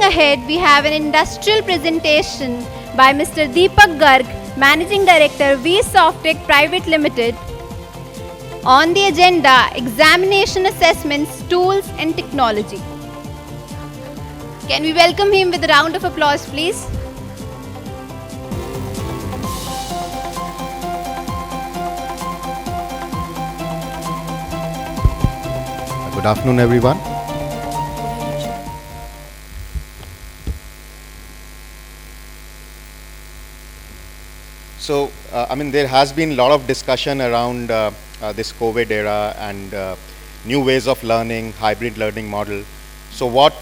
ahead, we have an industrial presentation by Mr. Deepak Garg, Managing Director, V Softtech Private Limited. On the agenda, examination assessments, tools and technology. Can we welcome him with a round of applause, please? Good afternoon, everyone. So, there has been a lot of discussion around this COVID era and new ways of learning, hybrid learning model. So, what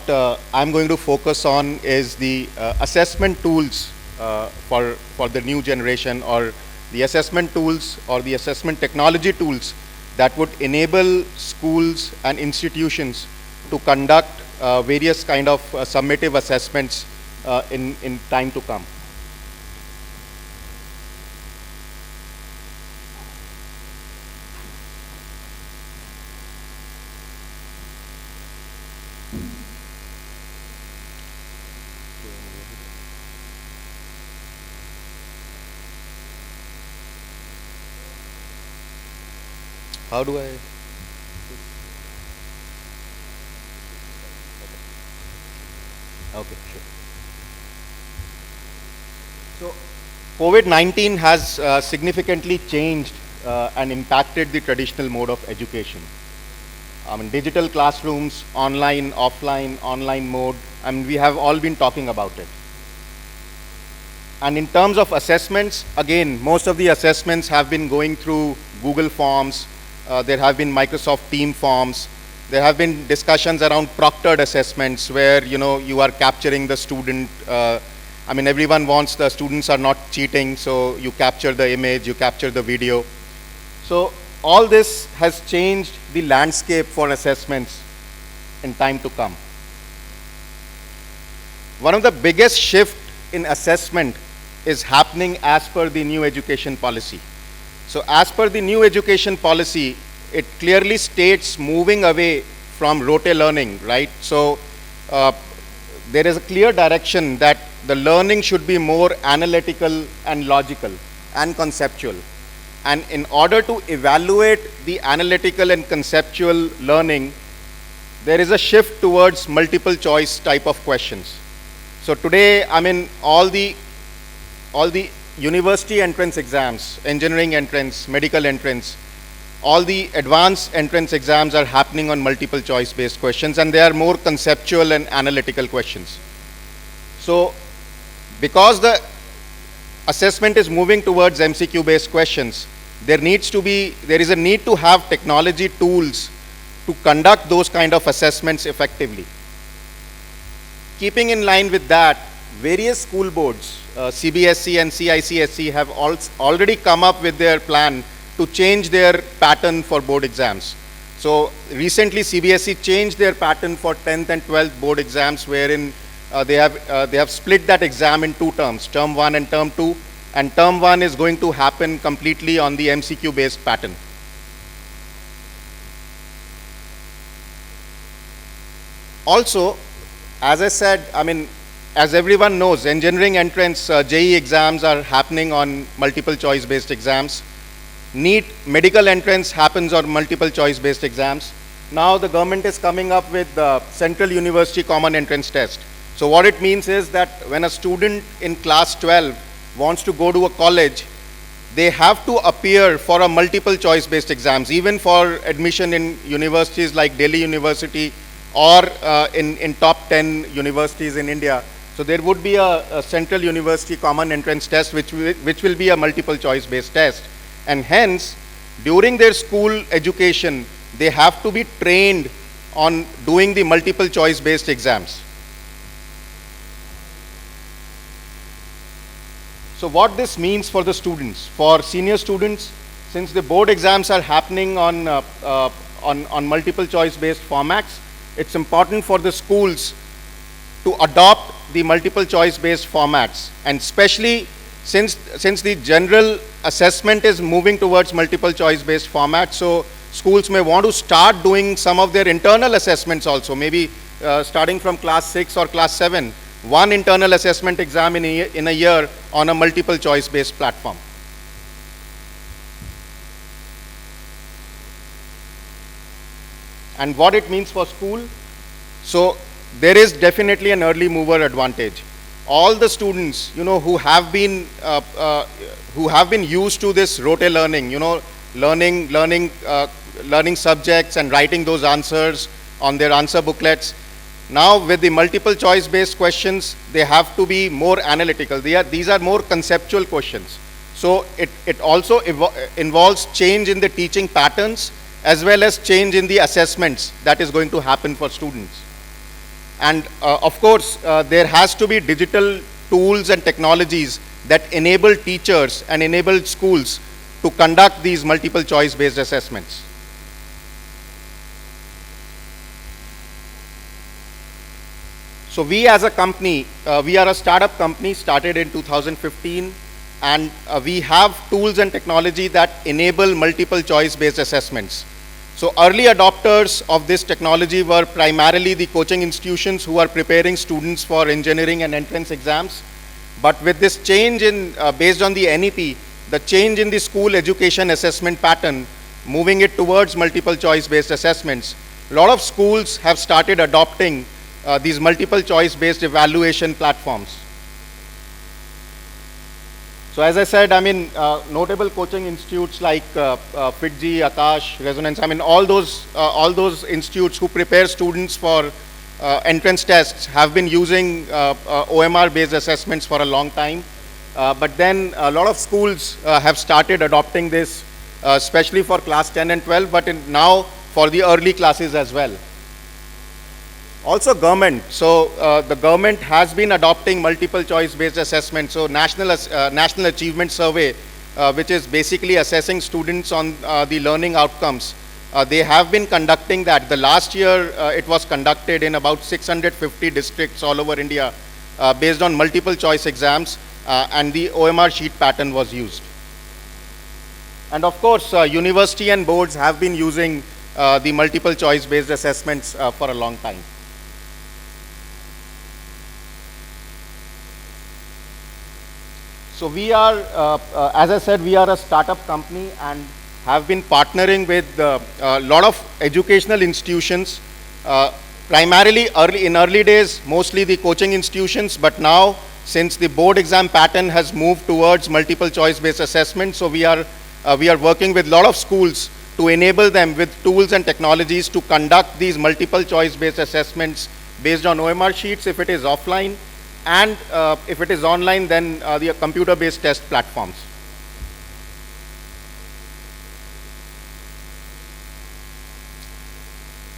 I'm going to focus on is the assessment tools for the new generation, or the assessment tools or the assessment technology tools that would enable schools and institutions to conduct various kind of summative assessments in time to come. How do I? Okay, sure. So, COVID-19 has significantly changed and impacted the traditional mode of education. Digital classrooms, online, offline, online mode, we have all been talking about it. And in terms of assessments, again, most of the assessments have been going through Google Forms. There have been Microsoft Team forms. There have been discussions around proctored assessments where you are capturing the student. Everyone wants the students are not cheating, so you capture the image, you capture the video. So all this has changed the landscape for assessments in time to come. One of the biggest shift in assessment is happening as per the new education policy. So as per the new education policy, it clearly states moving away from rote learning, right? So there is a clear direction that the learning should be more analytical and logical and conceptual. And in order to evaluate the analytical and conceptual learning, there is a shift towards multiple choice type of questions. So today, all the university entrance exams, engineering entrance, medical entrance, all the advanced entrance exams are happening on multiple choice based questions, and they are more conceptual and analytical questions. So because the assessment is moving towards MCQ based questions, there is a need to have technology tools to conduct those kind of assessments effectively. Keeping in line with that, various school boards, CBSE and CICSE have already come up with their plan to change their pattern for board exams. So recently CBSE changed their pattern for 10th and 12th board exams, wherein they have split that exam in two terms, term 1 and term 2, and term 1 is going to happen completely on the MCQ based pattern. Also, as I said, as everyone knows, engineering entrance JEE exams are happening on multiple choice based exams. NEET medical entrance happens on multiple choice based exams. Now the government is coming up with the Central University Common Entrance Test. So what it means is that when a student in class 12 wants to go to a college, they have to appear for a multiple choice based exams, even for admission in universities like Delhi University or in top 10 universities in India. So there would be a Central University Common Entrance Test which will be a multiple choice based test, and hence during their school education they have to be trained on doing the multiple choice based exams. So what this means for the students, for senior students, since the board exams are happening on multiple choice based formats, it's important for the schools to adopt the multiple choice based formats, and especially since the general assessment is moving towards multiple choice based formats, so schools may want to start doing some of their internal assessments also. Maybe starting from class 6 or class 7, one internal assessment exam in a year on a multiple choice based platform. And what it means for school, so there is definitely an early mover advantage. All the students, who have been used to this rote learning, learning subjects and writing those answers on their answer booklets. Now with the multiple choice based questions, they have to be more analytical. These are more conceptual questions. So it also involves change in the teaching patterns as well as change in the assessments that is going to happen for students. And of course, there has to be digital tools and technologies that enable teachers and enable schools to conduct these multiple choice based assessments. So we as a company, we are a startup company started in 2015, and we have tools and technology that enable multiple choice based assessments. So early adopters of this technology were primarily the coaching institutions who are preparing students for engineering and entrance exams. But with this change in, based on the NEP, the change in the school education assessment pattern, moving it towards multiple choice based assessments, a lot of schools have started adopting these multiple choice based evaluation platforms. So as I said, notable coaching institutes like FITGI, Akash, Resonance, all those institutes who prepare students for entrance tests have been using OMR-based assessments for a long time. But then a lot of schools have started adopting this, especially for class 10 and 12, but now for the early classes as well. Also government, so the government has been adopting multiple choice based assessment. So National Achievement Survey, which is basically assessing students on the learning outcomes, they have been conducting that. The last year it was conducted in about 650 districts all over India based on multiple choice exams, and the OMR sheet pattern was used. And of course, university and boards have been using the multiple choice based assessments for a long time. So we are, as I said, we are a startup company and have been partnering with a lot of educational institutions, primarily in early days, mostly the coaching institutions, but now since the board exam pattern has moved towards multiple choice based assessment, so we are working with a lot of schools to enable them with tools and technologies to conduct these multiple choice based assessments based on OMR sheets if it is offline, and if it is online, then the computer-based test platforms.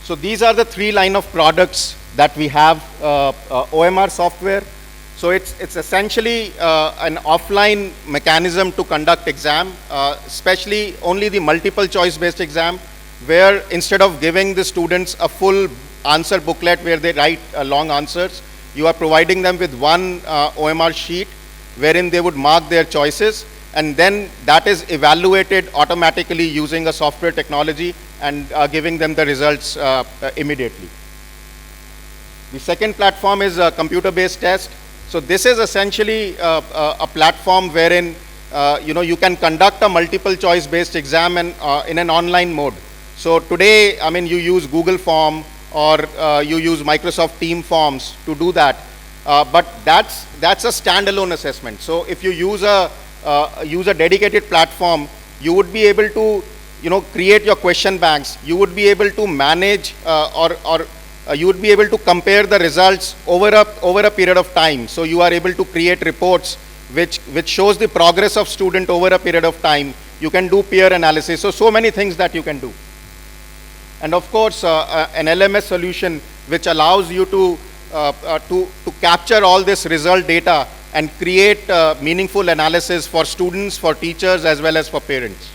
So these are the three line of products that we have. OMR software. So it's essentially an offline mechanism to conduct exam, especially only the multiple choice based exam, where instead of giving the students a full answer booklet where they write long answers, you are providing them with one OMR sheet wherein they would mark their choices, and then that is evaluated automatically using a software technology and giving them the results immediately. The second platform is a computer-based test. So this is essentially a platform wherein you can conduct a multiple choice based exam in an online mode. So today, you use Google Form or you use Microsoft Team forms to do that, but that's a standalone assessment. So if you use a dedicated platform, you would be able to create your question banks. You would be able to manage you would be able to compare the results over a period of time. So you are able to create reports which shows the progress of student over a period of time. You can do peer analysis. So many things that you can do. And of course, an LMS solution which allows you to capture all this result data and create meaningful analysis for students, for teachers, as well as for parents.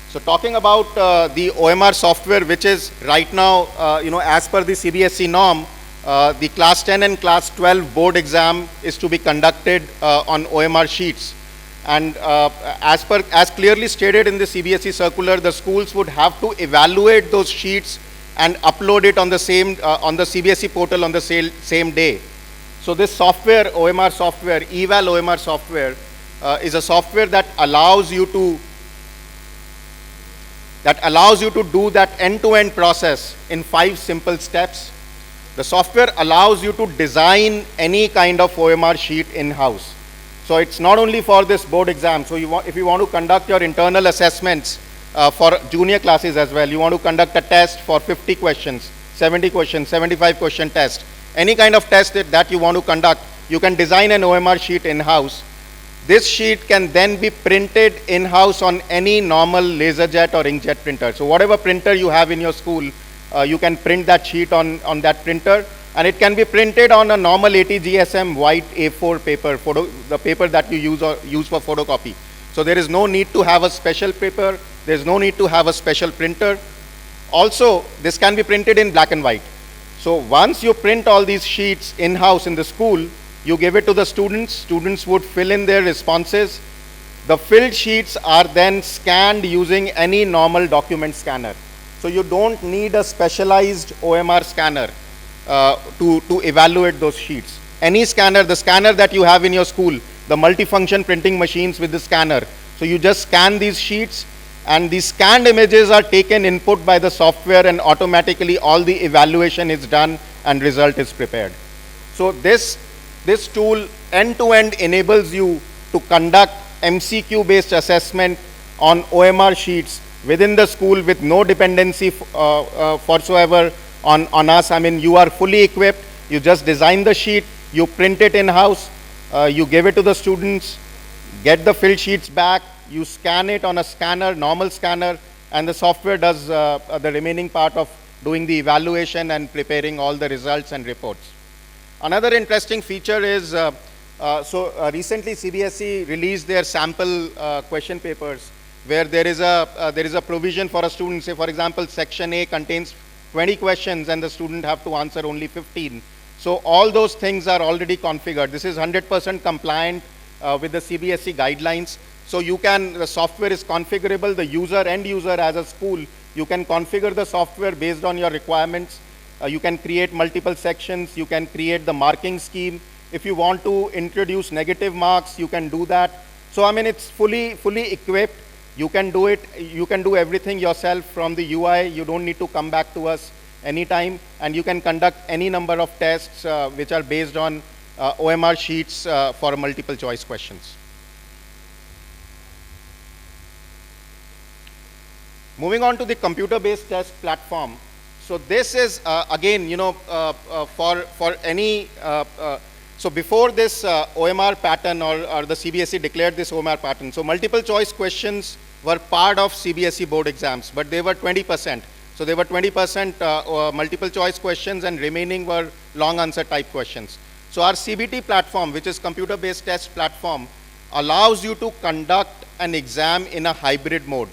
So talking about the OMR software, which is right now, as per the CBSE norm, the class 10 and class 12 board exam is to be conducted on OMR sheets. And as clearly stated in the CBSE circular, the schools would have to evaluate those sheets and upload it on the same on the CBSE portal on the same day. So this software, OMR software, eval OMR software, is a software that allows you to do that end-to-end process in 5 simple steps. The software allows you to design any kind of OMR sheet in-house. So it's not only for this board exam. So if you want to conduct your internal assessments for junior classes as well, you want to conduct a test for 50 questions, 70 questions, 75 question test, any kind of test that you want to conduct, you can design an OMR sheet in-house. This sheet can then be printed in-house on any normal LaserJet or inkjet printer. So whatever printer you have in your school, you can print that sheet on that printer, and it can be printed on a normal ATGSM white A4 paper, the paper that you use for photocopy. So there is no need to have a special paper, there's no need to have a special printer. Also, this can be printed in black and white. So once you print all these sheets in-house in the school, you give it to the students would fill in their responses. The filled sheets are then scanned using any normal document scanner. So you don't need a specialized OMR scanner to evaluate those sheets. Any scanner, the scanner that you have in your school, the multifunction printing machines with the scanner. So you just scan these sheets, and the scanned images are taken input by the software, and automatically all the evaluation is done and result is prepared. So this tool end-to-end enables you to conduct MCQ-based assessment on OMR sheets within the school with no dependency whatsoever on us. I mean, you are fully equipped. You just design the sheet, you print it in-house, you give it to the students, get the filled sheets back, you scan it on a scanner, normal scanner, and the software does the remaining part of doing the evaluation and preparing all the results and reports. Another interesting feature is, recently CBSE released their sample question papers, where there is a provision for a student. Say, for example, section A contains 20 questions and the student have to answer only 15. So all those things are already configured. This is 100% compliant with the CBSE guidelines. So the software is configurable. The end user as a school, you can configure the software based on your requirements. You can create multiple sections. You can create the marking scheme. If you want to introduce negative marks, you can do that. So I mean, it's fully equipped. You can do it. You can do everything yourself from the UI. You don't need to come back to us anytime. And you can conduct any number of tests which are based on OMR sheets for multiple choice questions. Moving on to the computer-based test platform. So this is again, for any. So before this OMR pattern or the CBSE declared this OMR pattern, so multiple choice questions were part of CBSE board exams, but they were 20%. So they were 20% multiple choice questions, and remaining were long answer type questions. So our CBT platform, which is computer-based test platform, allows you to conduct an exam in a hybrid mode.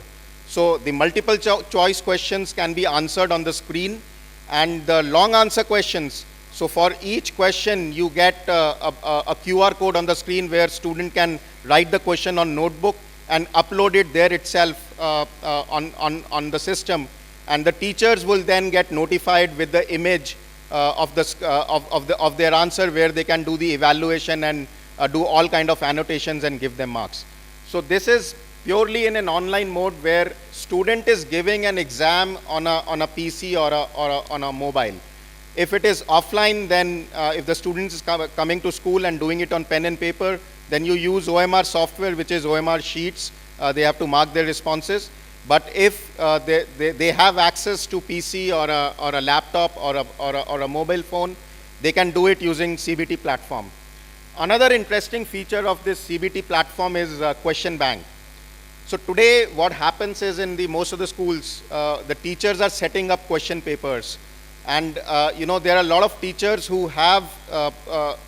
So the multiple choice questions can be answered on the screen, and the long answer questions, so for each question you get a QR code on the screen where student can write the question on notebook and upload it there itself on the system, and the teachers will then get notified with the image of their answer, where they can do the evaluation and do all kind of annotations and give them marks. So this is purely in an online mode where student is giving an exam on a PC or on a mobile. If it is offline, then if the student is coming to school and doing it on pen and paper, then you use OMR software, which is OMR sheets. They have to mark their responses. But if they have access to PC or a laptop or a mobile phone, they can do it using CBT platform. Another interesting feature of this CBT platform is question bank. So today what happens is, in most of the schools, the teachers are setting up question papers. And there are a lot of teachers who have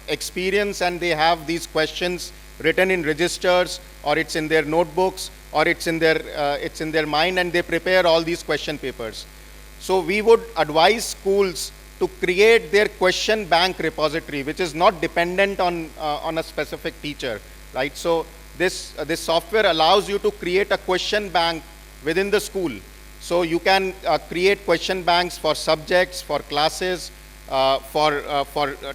experience, and they have these questions written in registers, or it's in their notebooks, or it's in their mind, and they prepare all these question papers. So we would advise schools to create their question bank repository, which is not dependent on a specific teacher, right? So this software allows you to create a question bank within the school. So you can create question banks for subjects, for classes, for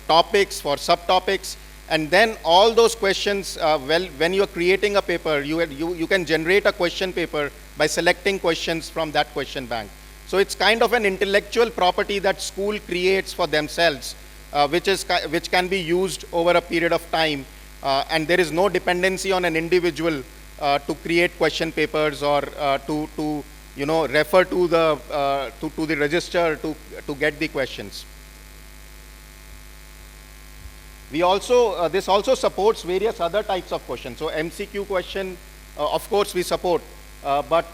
topics, for subtopics, and then all those questions, when you are creating a paper, you can generate a question paper by selecting questions from that question bank. So it's kind of an intellectual property that school creates for themselves, which can be used over a period of time, and there is no dependency on an individual to create question papers or to refer to the register to get the questions. We also this also supports various other types of questions. So MCQ question, of course we support, but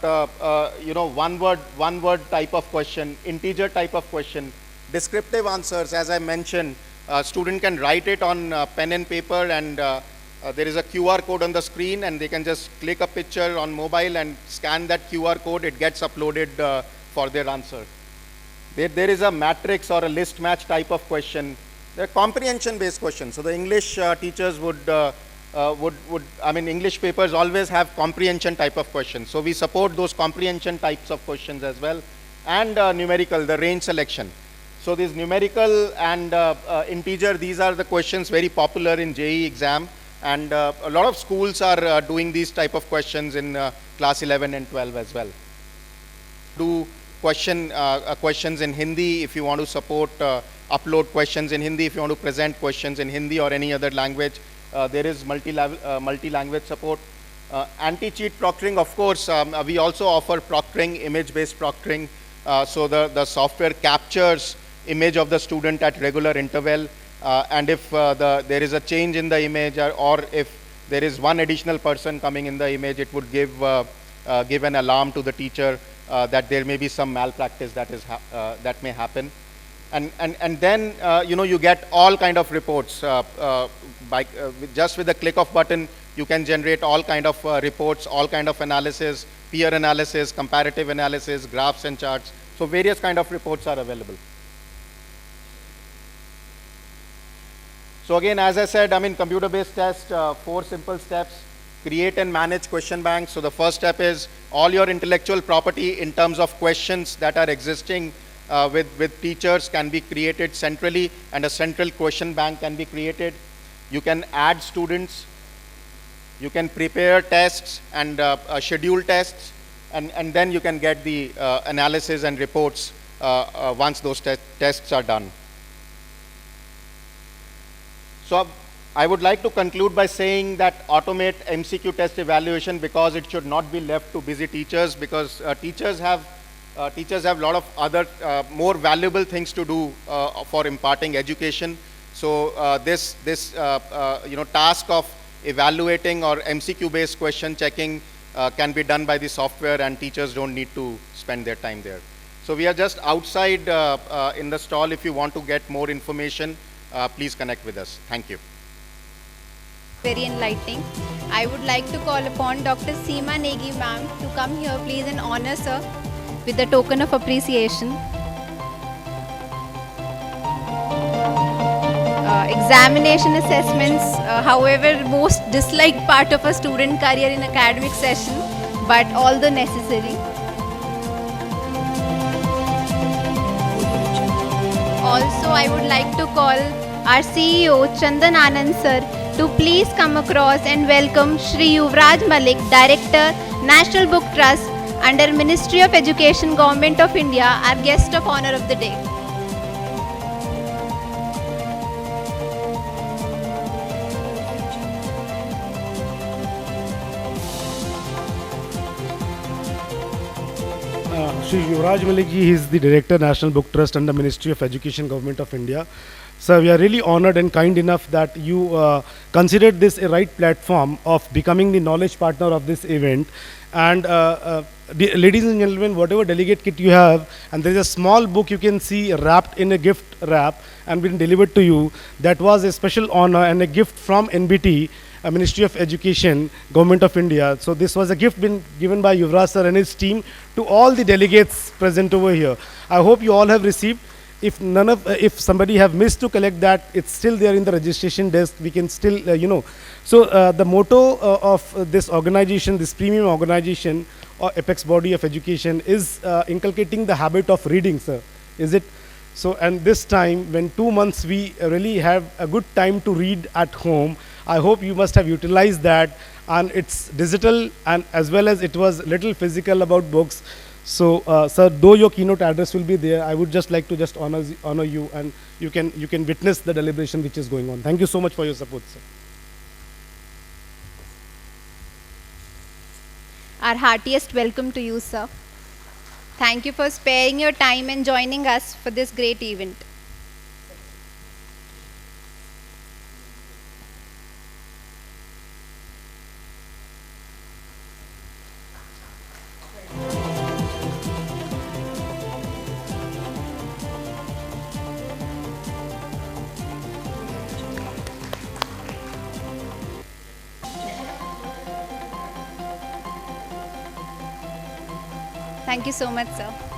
one word type of question, integer type of question, descriptive answers, as I mentioned, student can write it on pen and paper, and there is a QR code on the screen, and they can just click a picture on mobile and scan that QR code. It gets uploaded for their answer. There is a matrix or a list match type of question. They're comprehension based questions. So the English teachers would, English papers always have comprehension type of questions. So we support those comprehension types of questions as well. And numerical, the range selection. So these numerical and integer, these are the questions very popular in JEE exam. And a lot of schools are doing these type of questions in class 11 and 12 as well. Do questions in Hindi if you want to support, upload questions in Hindi if you want to present questions in Hindi or any other language. There is multi-language support. Anti-cheat proctoring, of course, we also offer proctoring, image-based proctoring. So the software captures image of the student at regular interval, and if there is a change in the image, or if there is one additional person coming in the image, it would give an alarm to the teacher that there may be some malpractice that may happen. And then you get all kind of reports just with the click of button. You can generate all kind of reports, all kind of analysis, peer analysis, comparative analysis, graphs and charts. So various kind of reports are available. So again, as I said, computer-based test, 4 simple steps. Create and manage question banks. So the first step is all your intellectual property in terms of questions that are existing with teachers can be created centrally, and a central question bank can be created. You can add students. You can prepare tests and schedule tests, and then you can get the analysis and reports once those tests are done. So I would like to conclude by saying that automate MCQ test evaluation, because it should not be left to busy teachers, because teachers have a lot of other more valuable things to do for imparting education. So this task of evaluating or MCQ based question checking can be done by the software, and teachers don't need to spend their time there. So we are just outside in the stall. If you want to get more information, please connect with us. Thank you. Very enlightening. I would like to call upon Dr. Seema Negi ma'am to come here, please, and honor sir with the token of appreciation. Examination assessments, however, most disliked part of a student career in academic session, but all the necessary. Also, I would like to call our CEO Chandan Anand sir to please come across and welcome Shri Yuvraj Malik, Director, National Book Trust under Ministry of Education, Government of India, our guest of honor of the day. Shri Yuvraj Malik ji, he is the Director, National Book Trust under Ministry of Education, Government of India. Sir, we are really honored and kind enough that you considered this a right platform of becoming the knowledge partner of this event. And ladies and gentlemen, whatever delegate kit you have, and there is a small book you can see wrapped in a gift wrap and been delivered to you. That was a special honor and a gift from NBT, Ministry of Education, Government of India. So this was a gift been given by Yuvraj sir and his team to all the delegates present over here. I hope you all have received. if none of if somebody have missed to collect that, it's still there in the registration desk. We can still So the motto of this organization, this premium organization or apex body of education, is inculcating the habit of reading, sir. Is it so? And this time, when 2 months we really have a good time to read at home, I hope you must have utilized that, and it's digital and as well as it was little physical about books. So, sir, though your keynote address will be there, I would just like to just honor you, and you can witness the deliberation which is going on. Thank you so much for your support, sir. Our heartiest welcome to you, sir. Thank you for sparing your time and joining us for this great event. Thank you so much, sir.